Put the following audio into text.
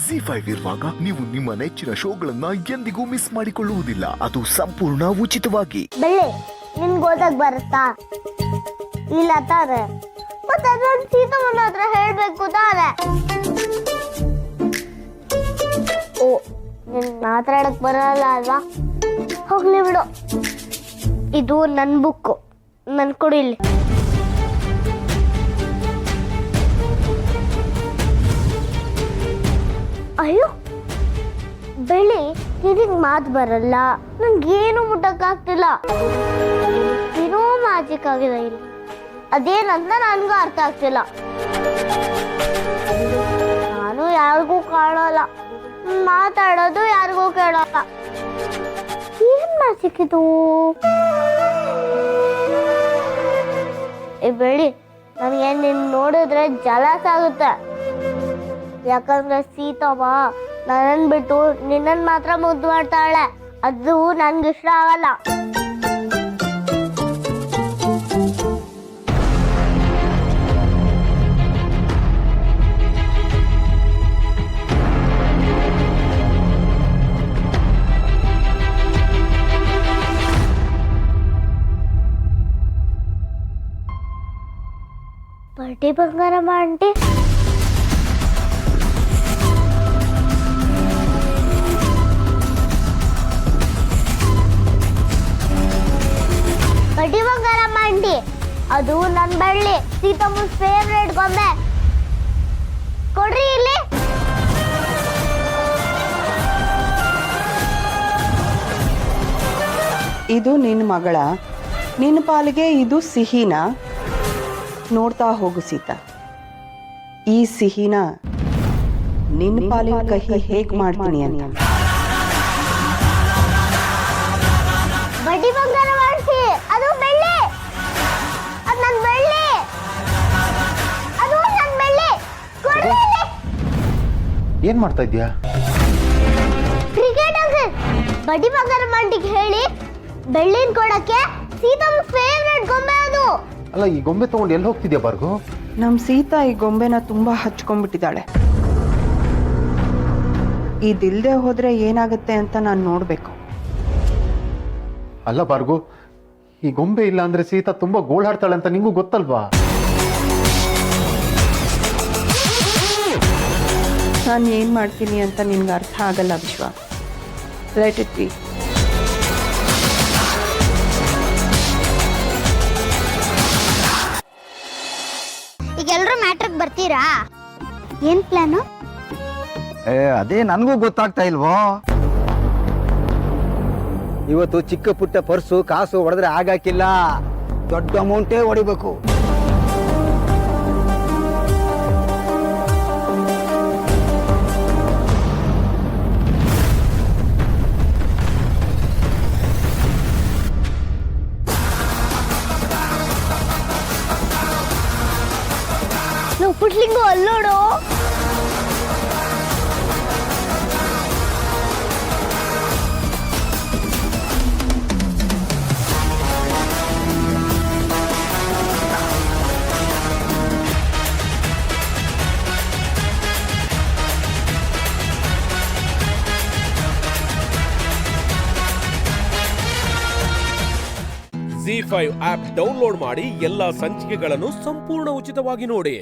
ZEE5 ಇರುವಾಗ ನೀವು ನಿಮ್ಮ ನೆಚ್ಚಿನ ಶೋಗಳನ್ನ ಎಂದಿಗೂ ಮಿಸ್ ಮಾಡಿಕೊಳ್ಳುವುದಿಲ್ಲ. ಅದು ಸಂಪೂರ್ಣ ಉಚಿತವಾಗಿ. ಬೆಳ್ಳಿ ನಿನ್ಗೆ ಓದಕ್ ಬರುತ್ತಾ? ಇಲ್ಲ ತಾನೆ, ಮತ್ತೆ ಅದನ್ನ ಸೀತಮ್ಮನ ಹತ್ರ ಹೇಳ್ಬೇಕು ತಾನೆ. ಓ, ನಿನ್ ಮಾತಾಡಕ್ ಬರಲ್ಲ ಅಲ್ವಾ? ಹೋಗ್ಲಿ ಬಿಡು. ಇದು ನನ್ ಬುಕ್, ನನ್ ಕೊಡು ಇಲ್ಲಿ. ಅಯ್ಯೋ ಬೆಳ್ಳಿ, ನಿನಗ್ ಮಾತು ಬರಲ್ಲ, ನಂಗೇನು ಮುಟ್ಟಕ್ಕಾಗ್ತಿಲ್ಲ. ಏನೋ ಮ್ಯಾಜಿಕ್ ಆಗಿದೆ ಇಲ್ಲಿ, ಅದೇನಂತ ನನ್ಗೂ ಅರ್ಥ ಆಗ್ತಿಲ್ಲ. ನಾನು ಯಾರಿಗೂ ಕಾಣಲ್ಲ, ಮಾತಾಡೋದು ಯಾರಿಗೂ ಕೇಳಲ್ಲ. ಏನ್ ಮ್ಯಾಜಿಕ್ ಇದು? ಏ ಬೆಳ್ಳಿ, ನನಗೆ ನಿನ್ ನೋಡಿದ್ರೆ ಜಲಸ್ ಆಗುತ್ತೆ. ಯಾಕಂದ್ರೆ ಸೀತಮ್ಮ ನನ್ನನ್ ಬಿಟ್ಟು ನಿನ್ನನ್ ಮಾತ್ರ ಮುದ್ದು ಮಾಡ್ತಾಳೆ, ಅದು ನನ್ಗೆ ಇಷ್ಟ ಆಗಲ್ಲ. ಬಡ್ಡಿ ಬಂಗಾರಮ್ಮ ಆಂಟಿ, ಬಡ್ಡಿ ಬಂಗಾರಮ್ಮ ಆಂಟಿ, ಅದು ನನ್ ಬೆಳ್ಳಿ, ಸೀತಮ್ಮನ ಫೇವ್ರೇಟ್ ಗೊಂಬೆ. ಕೊಡ್ರಿ ಇಲ್ಲಿ. ಇದು ನಿನ್ನ ಮಗಳ, ನಿನ್ನ ಪಾಲಿಗೆ ಇದು ಸಿಹಿನ. ನೋಡ್ತಾ ಹೋಗು ಸೀತಾ, ಈ ಸಿಹಿನ ನಿನ್ನ ಪಾಲಿನ ಕಹಿ ಹೇಗ್ ಮಾಡ್ತೀನಿ ಅಂತ. ಬಡ್ಡಿ ಬಂಗಾರ ಮಾಡಿಸಿ, ಅದು ಬೆಳ್ಳಿ, ಅದು ನನ್ ಬೆಳ್ಳಿ, ಅದು ನನ್ ಬೆಳ್ಳಿ. ಕೊಡ್ರಿ ಇಲ್ಲಿ. ಏನ್ ಮಾಡ್ತಾ ಇದ್ಯಾ? ಕ್ರಿಕೆಟ್ ಅಂಕಲ್, ಬಡ್ಡಿ ಬಂಗಾರ ಆಂಟಿಗೆ ಹೇಳಿ ಬೆಳ್ಳಿನ ಕೊಡಕ್ಕೆ, ಸೀತಮ್ಮ ಫೇವ್ರೇಟ್ ಗೊಂಬೆ ಅದು. ಅಲ್ಲ, ಈ ಗೊಂಬೆ ತಗೊಂಡು ಎಲ್ಲಿ ಹೋಗ್ತಿದ್ಯಾ ಭಾರ್ಗು? ನಮ್ ಸೀತಾ ಈ ಗೊಂಬೆನ ತುಂಬಾ ಹಚ್ಕೊಂಡ್ಬಿಟ್ಟಿದ್ದಾಳೆ. ಇದಿಲ್ದೆ ಹೋದ್ರೆ ಏನಾಗುತ್ತೆ ಅಂತ ನಾನು ನೋಡ್ಬೇಕು. ಅಲ್ಲ ಭಾರ್ಗು, ಈ ಗೊಂಬೆ ಇಲ್ಲ ಅಂದ್ರೆ ಸೀತಾ ತುಂಬಾ ಗೋಳಾಡ್ತಾಳೆ ಅಂತ ನಿಂಗೂ ಗೊತ್ತಲ್ವಾ? ನಾನು ಏನ್ ಮಾಡ್ತೀನಿ ಅಂತ ನಿನ್ಗೆ ಅರ್ಥ ಆಗಲ್ಲ ವಿಶ್ವ. Let it be. ಈಗ ಎಲ್ರು ಮ್ಯಾಟ್ರಿಗೆ ಬರ್ತೀರಾ? ಏನ್ ಪ್ಲಾನು? ಅದೇ ನನಗೂ ಗೊತ್ತಾಗ್ತಾ ಇಲ್ವೋ. ಇವತ್ತು ಚಿಕ್ಕ ಪುಟ್ಟ ಪರ್ಸು ಕಾಸು ಹೊಡೆದ್ರೆ ಆಗಾಕಿಲ್ಲ, ದೊಡ್ಡ ಅಮೌಂಟೇ ಹೊಡಿಬೇಕು. ನಾವು ಪುಟ್ಲಿಂಗು ಅಲ್ಲೋಡು. ZEE5 ಆಪ್ ಡೌನ್ಲೋಡ್ ಮಾಡಿ ಎಲ್ಲಾ ಸಂಚಿಕೆಗಳನ್ನು ಸಂಪೂರ್ಣ ಉಚಿತವಾಗಿ ನೋಡಿ.